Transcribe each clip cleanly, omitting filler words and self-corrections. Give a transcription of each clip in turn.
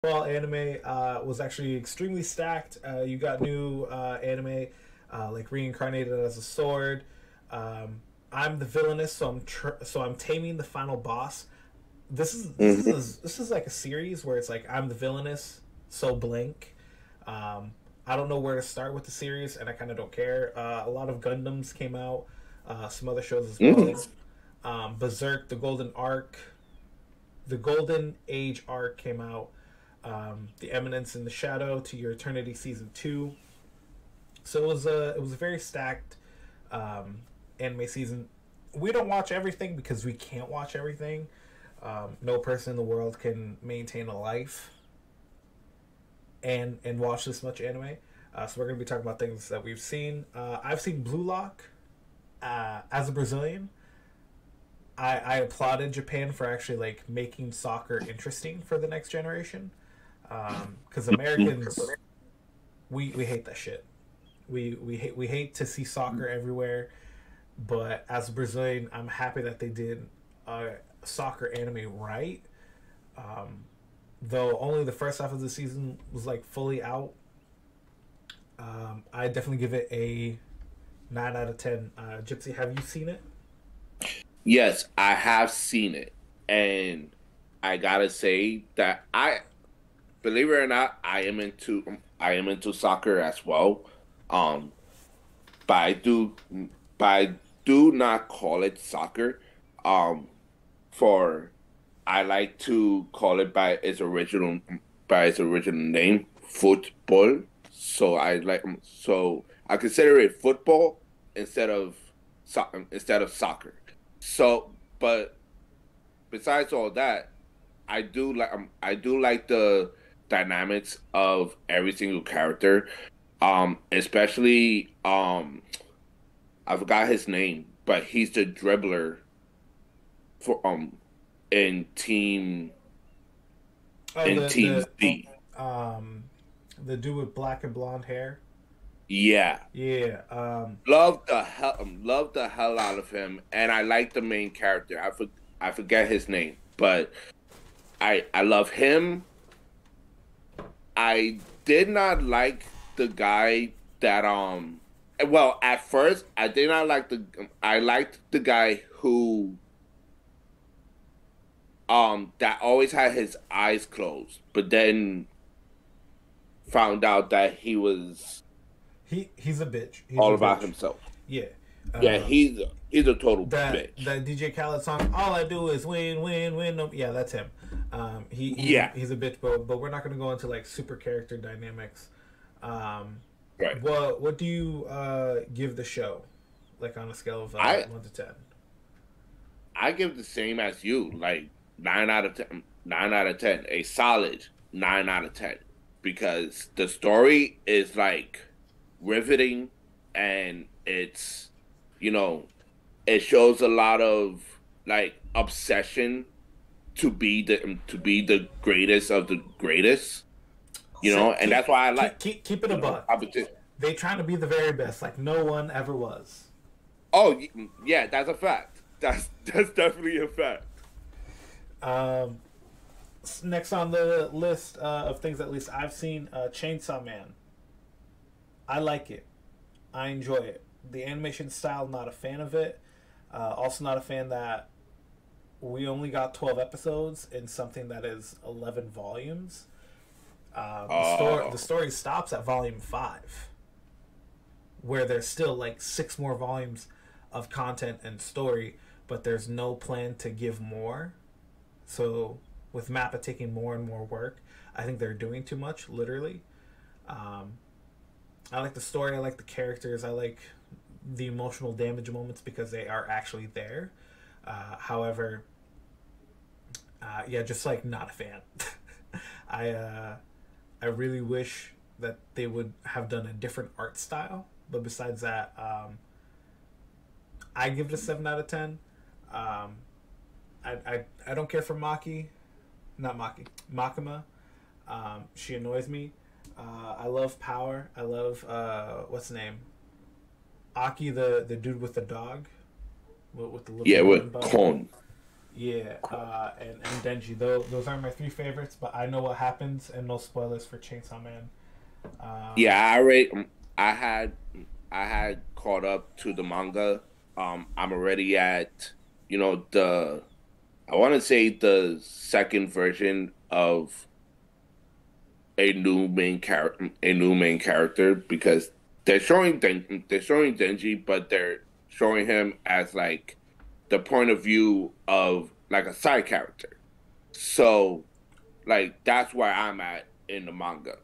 Fall anime was actually extremely stacked. You got new anime like reincarnated as a sword. Um, I'm the villainous, so I'm taming the final boss. Hmm. This is like a series where it's like I'm the villainous, so blank. I don't know where to start with the series, and I kind of don't care. A lot of Gundams came out, some other shows as Hmm. well. Berserk, the Golden Age arc came out. The Eminence in the Shadow to Your Eternity season two. So it was a very stacked um, anime season. We don't watch everything because we can't watch everything. No person in the world can maintain a life and watch this much anime. So we're gonna be talking about things that we've seen. I've seen Blue Lock. As a Brazilian, I applauded Japan for actually like making soccer interesting for the next generation. Because Americans, we hate that shit. We hate to see soccer everywhere. But as a Brazilian, I'm happy that they did soccer anime right. Um, though only the first half of the season was like fully out. I definitely give it a 9 out of 10. Gypsy, have you seen it? Yes, I have seen it, and I gotta say that believe it or not, I am into soccer as well. Um, but but I do not call it soccer. Um, for I like to call it by its original name, football. So I consider it football instead of instead of soccer. So, but besides all that, I do like the dynamics of every single character. Especially I forgot his name, but he's the dribbler for in Oh, team Z. the dude with black and blonde hair. Yeah. Yeah. Love the hell out of him, and I like the main character. I forget his name, but I love him. I did not like the guy that well, at first I did not like the I liked the guy who that always had his eyes closed, but then found out that he was He's a bitch. He's a all about bitch. himself. Yeah. Yeah, Um, he's a total that bitch. that DJ Khaled song. All I do is win, win, win. No, yeah, that's him. Yeah, He's a bitch, but we're not gonna go into like super character dynamics. Um, right. what do you give the show, like on a scale of I 1 to 10? I give the same as you, like 9 out of 10, 9 out of 10, a solid 9 out of 10, because the story is like riveting, and it's you know it shows a lot of like obsession to be the greatest of the greatest, and that's why I like Keep it a buck. competition. They trying to be the very best, like no one ever was. Oh yeah, that's a fact. That's definitely a fact. Um, Next on the list of things at least I've seen, Chainsaw Man. I like it. I enjoy it. The animation style, not a fan of it. Also, not a fan that we only got 12 episodes in something that is 11 volumes. The Oh, story stops at volume 5, where there's still like 6 more volumes of content and story, but there's no plan to give more. So, with Mappa taking more and more work, I think they're doing too much, literally. Um, I like the story. I like the characters. I like the emotional damage moments because they are actually there. However, yeah, just like not a fan. I I really wish that they would have done a different art style. But besides that, I give it a 7 out of 10. Um, I don't care for Maki, not Maki, Makima. She annoys me. I love Power. I love what's the name? Aki, the dude with the dog, with the little yeah, golden with bug. Cone. Yeah, and Denji. Those are my three favorites, but I know what happens, and no spoilers for Chainsaw Man. Yeah, Um, I already I had I had caught up to the manga. I'm already at the I want to say the second version of a new main character because they're showing Denji, but they're showing him as like the point of view of like a side character. So like that's where I'm at in the manga.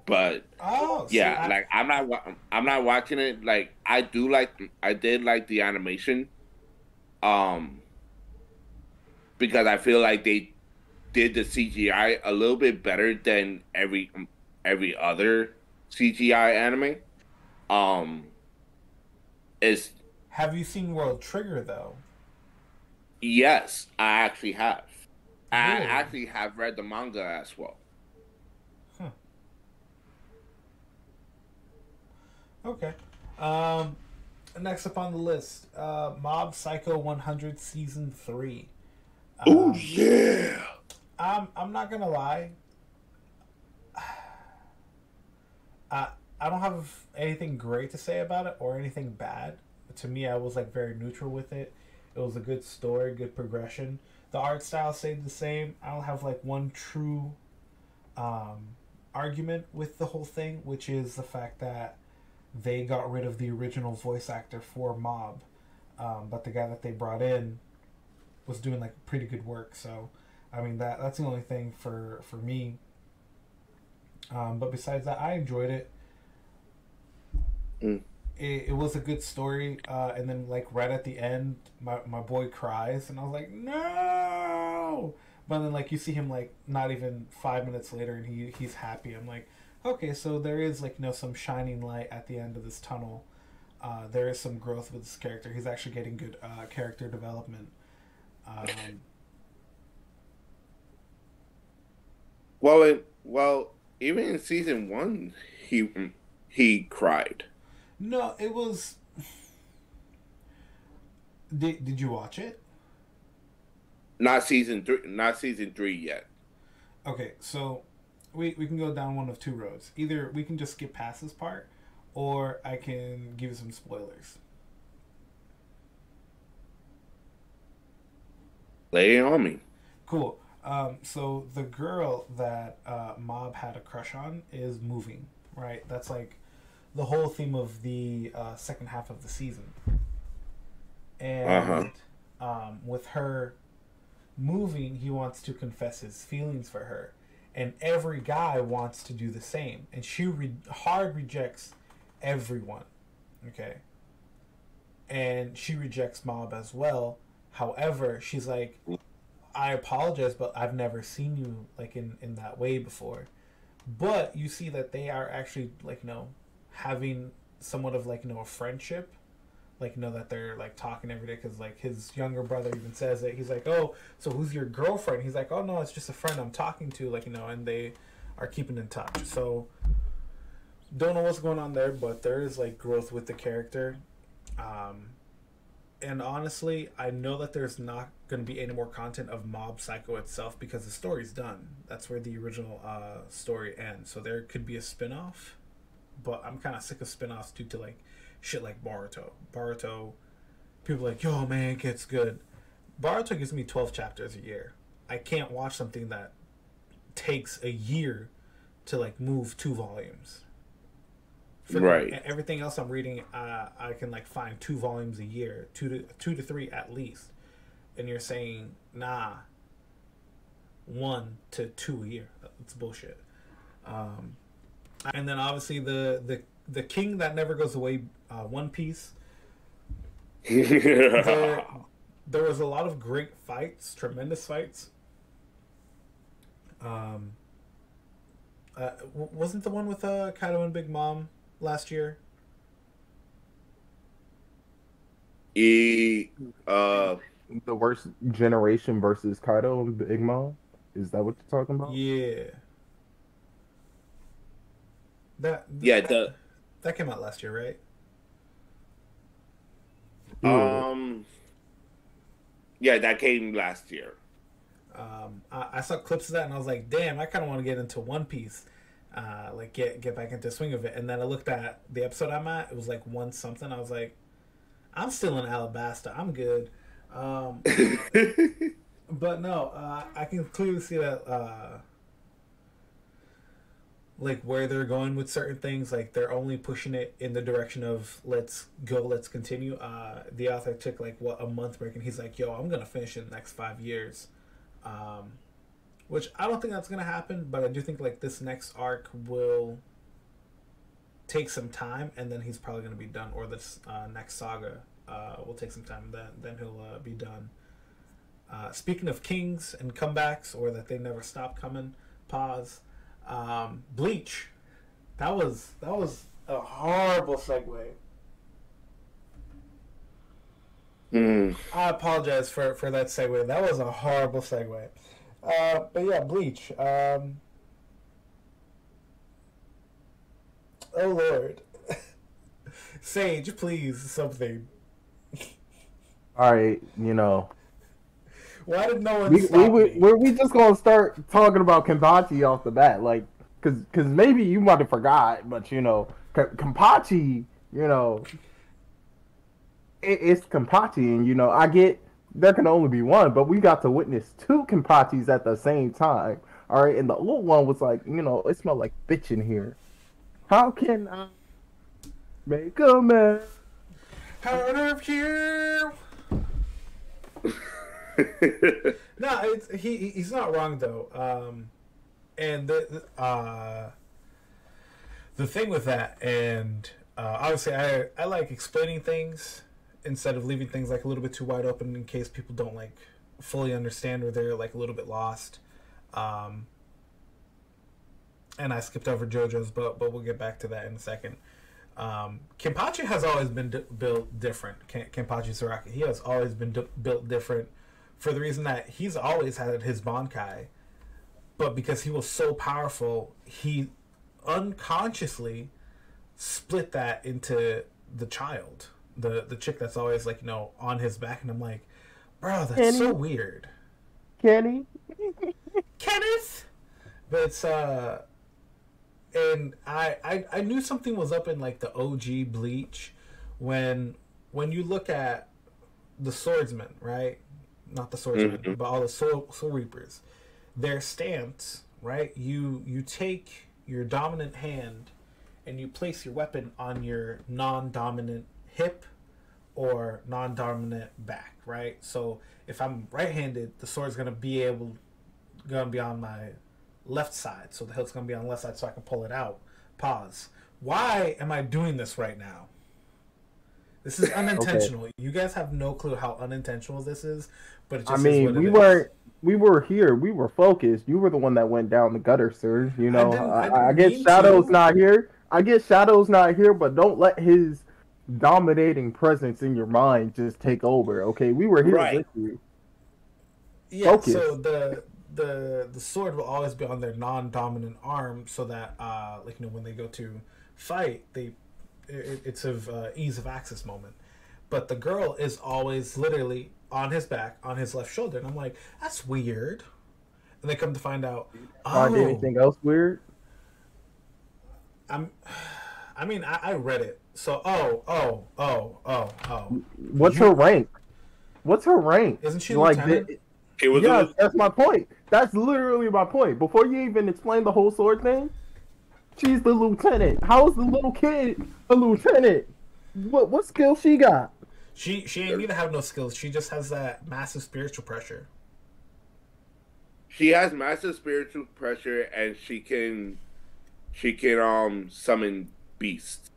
But oh, see, yeah, like I'm not watching it. Like I did like the animation, um, because I feel like they did the CGI a little bit better than every other CGI anime. Um, is have you seen World Trigger though? Yes, I actually have. I Really? actually have read the manga as well. Huh. Okay. Um, Next up on the list, Mob Psycho 100 Season 3. Oh Um, yeah. I'm not gonna lie. I I don't have anything great to say about it or anything bad. To me, I was like very neutral with it. It was a good story, good progression. The art style stayed the same. I don't have like one true um, argument with the whole thing, which is the fact that they got rid of the original voice actor for Mob, but the guy that they brought in was doing like pretty good work. So, I mean that's the only thing for me. But besides that, I enjoyed it. Mm. It was a good story, and then like right at the end, my boy cries, and I was like, no. But then like you see him like not even 5 minutes later, and he's happy. I'm like, okay, so there is like some shining light at the end of this tunnel. There is some growth with this character. He's actually getting good character development. Um, Even in season one, he cried. no, it was. Did you watch it? Not season three. Not season three yet. Okay, so we can go down one of two roads. Either we can just skip past this part, or I can give you some spoilers. Lay it on me. Cool. So the girl that Mob had a crush on is moving, right? That's like the whole theme of the second half of the season. Uh huh. And with her moving, he wants to confess his feelings for her. And every guy wants to do the same. And she hard rejects everyone. Okay? And she rejects Mob as well. However, she's like, I apologize, but I've never seen you like in that way before. But you see that they are actually like having somewhat of like a friendship, like that they're like talking every day because like his younger brother even says it. He's like, oh, so who's your girlfriend? He's like, oh no, it's just a friend I'm talking to, like and they are keeping in touch. So don't know what's going on there, but there is like growth with the character. Um, and honestly, I know that there's not going to be any more content of Mob Psycho itself because the story's done. That's where the original story ends. So there could be a spin-off, but I'm kind of sick of spin-offs due to like shit like Boruto. Boruto, people are like, yo man, it gets good. Boruto gives me 12 chapters a year. I can't watch something that takes a year to like move 2 volumes. Freaking Right. everything else I'm reading, I can like find 2 volumes a year, two to three at least. And you're saying, nah, 1 to 2 a year. It's bullshit. Um, and then obviously the king that never goes away, One Piece. There there was a lot of great fights, tremendous fights. Um, wasn't the one with Kaido and Big Mom last year? he uh The worst generation versus Kaido and Big Mom. Is that what you're talking about? Yeah, that yeah that the that came out last year, right? Yeah. um Yeah, that came last year. I saw clips of that and I was like, damn, I kind of want to get into One Piece, like get back into the swing of it. And then I looked at the episode I'm at. It was like one something. I was like, I'm still in Alabasta. I'm good. But no, I can clearly see that like where they're going with certain things. Like they're only pushing it in the direction of let's go, let's continue. The author took like a month break, and he's like, yo, I'm gonna finish in the next 5 years. Which I don't think that's gonna happen, but I do think like this next arc will take some time, and then he's probably gonna be done. Or this next saga will take some time, then he'll be done. Speaking of kings and comebacks, or that they never stop coming, pause. Bleach. That was a horrible segue. I apologize for that segue. That was a horrible segue. But yeah, Bleach. Oh Lord. Sage, please, something. Alright, you know. Why did no one stop me? Were we just gonna start talking about Kenpachi off the bat? Like, cause maybe you might have forgot, but you know, Kenpachi, you know, it's Kenpachi, and you know, I get there can only be one, but we got to witness two Kenpachis at the same time. All right, and the old one was like, you know, it smelled like bitch in here. How can I make a man out of here? No, he's not wrong though. And the thing with that, and obviously I like explaining things instead of leaving things like a little bit too wide open in case people don't like fully understand, or they're like a little bit lost. And I skipped over JoJo's, but we'll get back to that in a second. Kenpachi has always been built different. Kenpachi Saraki, he has always been built different, for the reason that he's always had his Bankai, but because he was so powerful, he unconsciously split that into the child, the chick that's always like, you know, on his back. And I'm like, bro, that's so weird. Kenny? Kenneth? But it's and I knew something was up in like the OG Bleach when you look at the swordsmen, right? Not the swordsmen, but all the soul reapers. Their stance, right? You take your dominant hand and you place your weapon on your non-dominant hip or non-dominant back, right? So if I'm right-handed, the sword's gonna be on my left side, so the hilt's gonna be on the left side, so I can pull it out. Pause. Why am I doing this right now? This is unintentional. Okay. You guys have no clue how unintentional this is, but it just is what it is. We were here. We were focused. You were the one that went down the gutter, sir. You know, I get Shadow's not here. I get Shadow's not here, but don't let his dominating presence in your mind just take over. Okay, we were here with you. Yeah. Focus. So the sword will always be on their non-dominant arm, so that like, you know, when they go to fight, it's of ease of access moment. But the girl is always literally on his back, on his left shoulder, and I'm like, that's weird. And they come to find out, anything else weird? I read it. So What's her rank? What's her rank? Isn't she lieutenant? Yes, that's my point. That's literally my point. Before you even explain the whole sword thing, she's the lieutenant. How is the little kid a lieutenant? What skills she got? She ain't need to have no skills. She just has that massive spiritual pressure. She has massive spiritual pressure, and she can summon beasts.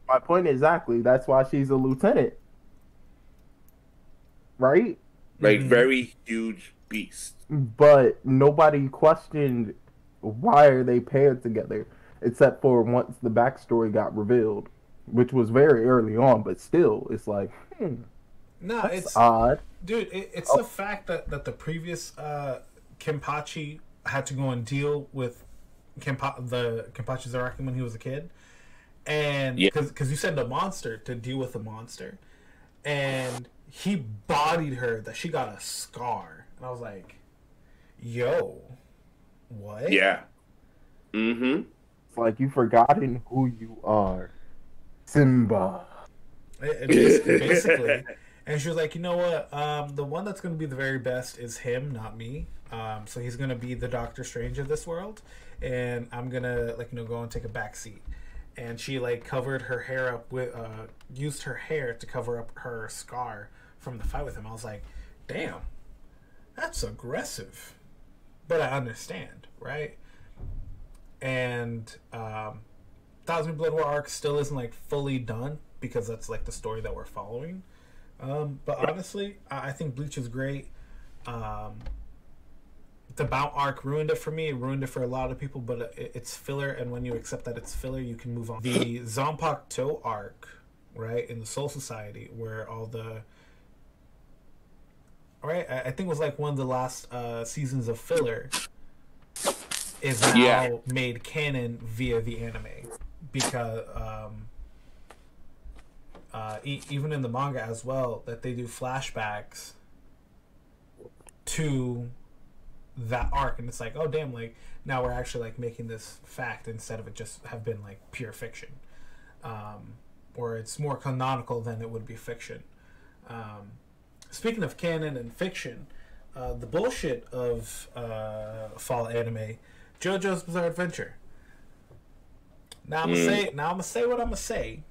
My point exactly. That's why she's a lieutenant, right? Like very huge beasts. But nobody questioned why are they paired together, except for once the backstory got revealed, which was very early on. But still, it's like, no, it's odd, dude. It's the fact that the previous Kenpachi had to go and deal with the Kenpachi Zaraki when he was a kid, and because you send a monster to deal with a monster, and he bodied her that she got a scar, and I was like, "Yo, what?" Yeah. Mm-hmm. It's like you've forgotten who you are, Simba. Basically. And she was like, "You know what? The one that's going to be the very best is him, not me. So he's going to be the Doctor Strange of this world, and I'm gonna go and take a back seat." And she like covered her hair up with used her hair to cover up her scar from the fight with him. I was like, "Damn, that's aggressive," but I understand, right? And Thousand Blood War arc still isn't like fully done because that's like the story that we're following. But honestly, I think Bleach is great. The Bout arc ruined it for me. It ruined it for a lot of people, but it's filler, and when you accept that it's filler, you can move on. The Zanpakuto arc, right, in the Soul Society, where all the... Right, I think it was like one of the last seasons of filler is now made canon via the anime. Because even in the manga as well, that they do flashbacks to that arc, and it's like, oh damn, like now we're actually like making this fact instead of it just have been like pure fiction, or it's more canonical than it would be fiction. Speaking of canon and fiction, the bullshit of fall anime, JoJo's Bizarre Adventure. Now I'm gonna say what I'm gonna say,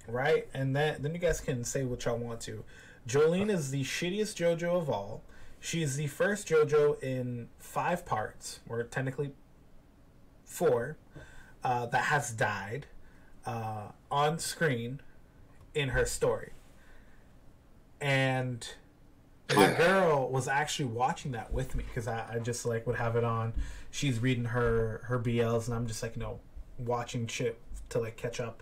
right? And then you guys can say what y'all want to. Jolene is the shittiest JoJo of all. She's the first JoJo in 5 parts, or technically 4, that has died on screen in her story. And my girl was actually watching that with me because I just like would have it on. She's reading her BLs, and I'm just like, watching shit to like catch up.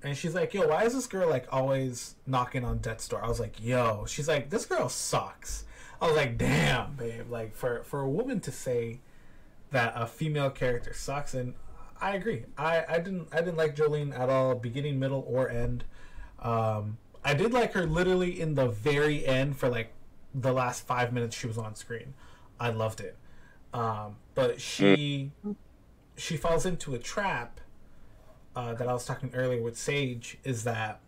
And she's like, "Yo, why is this girl like always knocking on death's door?" I was like, "Yo," she's like, "This girl sucks." I was like, "Damn, babe!" Like for a woman to say that a female character sucks, and I agree. I didn't like Jolene at all, beginning, middle, or end. I did like her literally in the very end for like the last 5 minutes she was on screen. I loved it, but she falls into a trap that I was talking earlier with Sage. Is that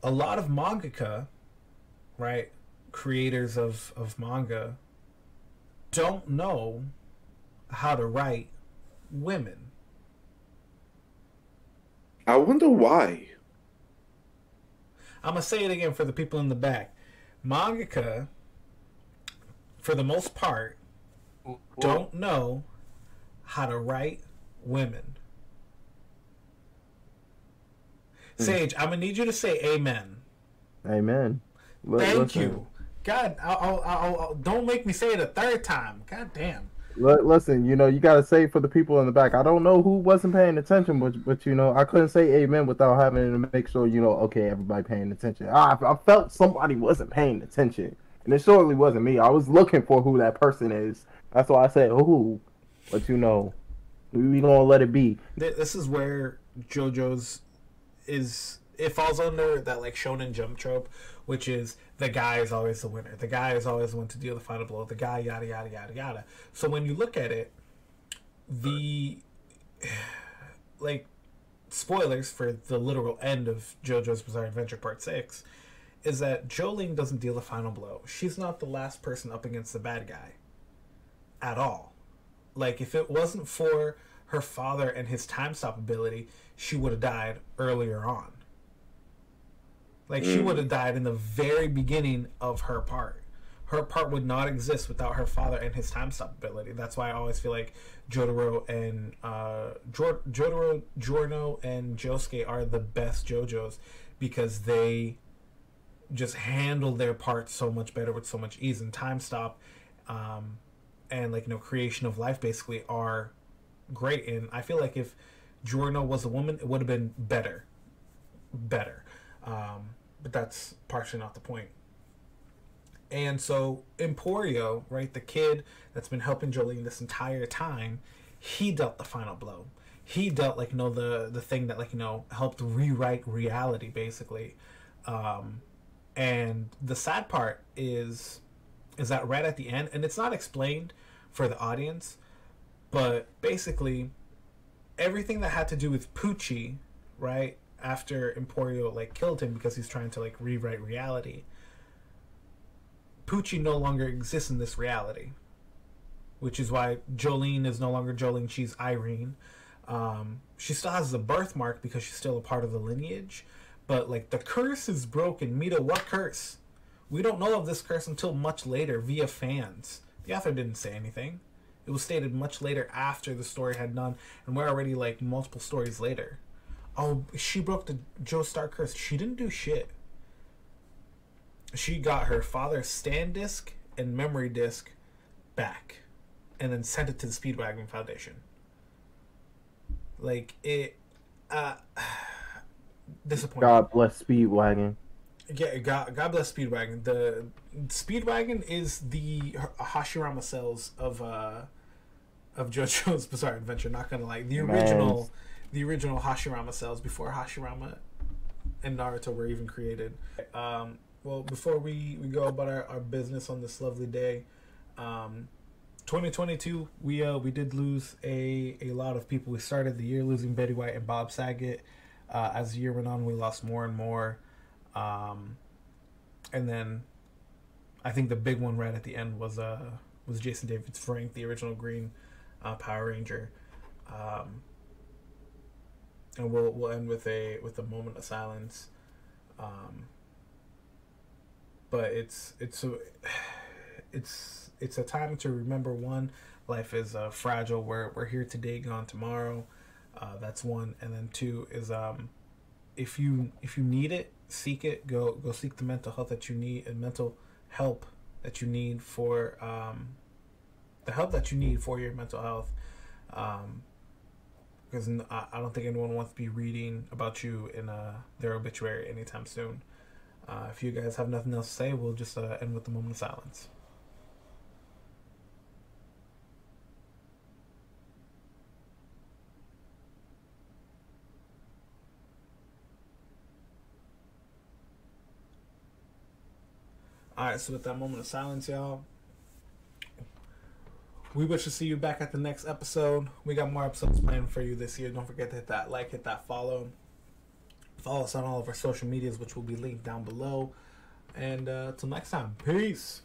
a lot of mangaka, right? Creators of manga don't know how to write women. I wonder why. I'm gonna say it again for the people in the back. Mangaka, for the most part, don't know how to write women. Sage, I'm gonna need you to say amen. Amen. Thank you. God, I'll don't make me say it a third time. God damn. Listen, you gotta say for the people in the back. I don't know who wasn't paying attention, but I couldn't say amen without having to make sure okay, everybody paying attention. I felt somebody wasn't paying attention, and it surely wasn't me. I was looking for who that person is. That's why I said who, but we gonna let it be. This is where JoJo's it falls under that like Shonen Jump trope, which is the guy is always the winner. The guy is always the one to deal the final blow. The guy, yada yada yada yada. So when you look at it, the like spoilers for the literal end of JoJo's Bizarre Adventure Part 6 is that Jolene doesn't deal the final blow. She's not the last person up against the bad guy at all. Like if it wasn't for her father and his time stop ability, she would have died earlier on. Like, she would have died in the very beginning of her part. Her part would not exist without her father and his time stop ability. That's why I always feel like Jotaro and Giorno and Josuke are the best JoJos because they just handle their parts so much better with so much ease. And time stop and creation of life basically are great. And I feel like if Giorno was a woman, it would have been better. But that's partially not the point. And so Emporio, right, the kid that's been helping Jolene this entire time, he dealt the final blow. He dealt the thing that helped rewrite reality basically. And the sad part is that right at the end, and it's not explained for the audience, but basically everything that had to do with Poochie, right, after Emporio like killed him because he's trying to like rewrite reality, Poochie no longer exists in this reality, which is why Jolene is no longer Jolene, she's Irene. She still has the birthmark because she's still a part of the lineage, but like the curse is broken. Mita, what curse? We don't know of this curse until much later via fans. The author didn't say anything. It was stated much later after the story had done, and we're already like multiple stories later. Oh, she broke the Joestar curse. She didn't do shit. She got her father's stand disc and memory disc back, and then sent it to the Speedwagon Foundation. Like it, disappointing. God bless Speedwagon. Yeah, God bless Speedwagon. The Speedwagon is the Hashirama cells of JoJo's Bizarre Adventure. Not gonna lie, the original Hashirama cells before Hashirama and Naruto were even created. Well, before we go about our business on this lovely day, 2022 we did lose a lot of people. We started the year losing Betty White and Bob Saget. As the year went on, we lost more and more. And then I think the big one right at the end was Jason David Frank, the original Green Power Ranger. And we'll end with a moment of silence. But it's a time to remember, one, life is fragile. We're here today, gone tomorrow. That's one. And then two is if you need it, seek it. Go seek the mental health that you need, and mental help that you need for the help that you need for your mental health. Because I don't think anyone wants to be reading about you in their obituary anytime soon. If you guys have nothing else to say, we'll just end with the moment of silence. Alright, so with that moment of silence, y'all, we wish to see you back at the next episode. We got more episodes planned for you this year. Don't forget to hit that like, hit that follow. Follow us on all of our social medias, which will be linked down below. And till next time, peace.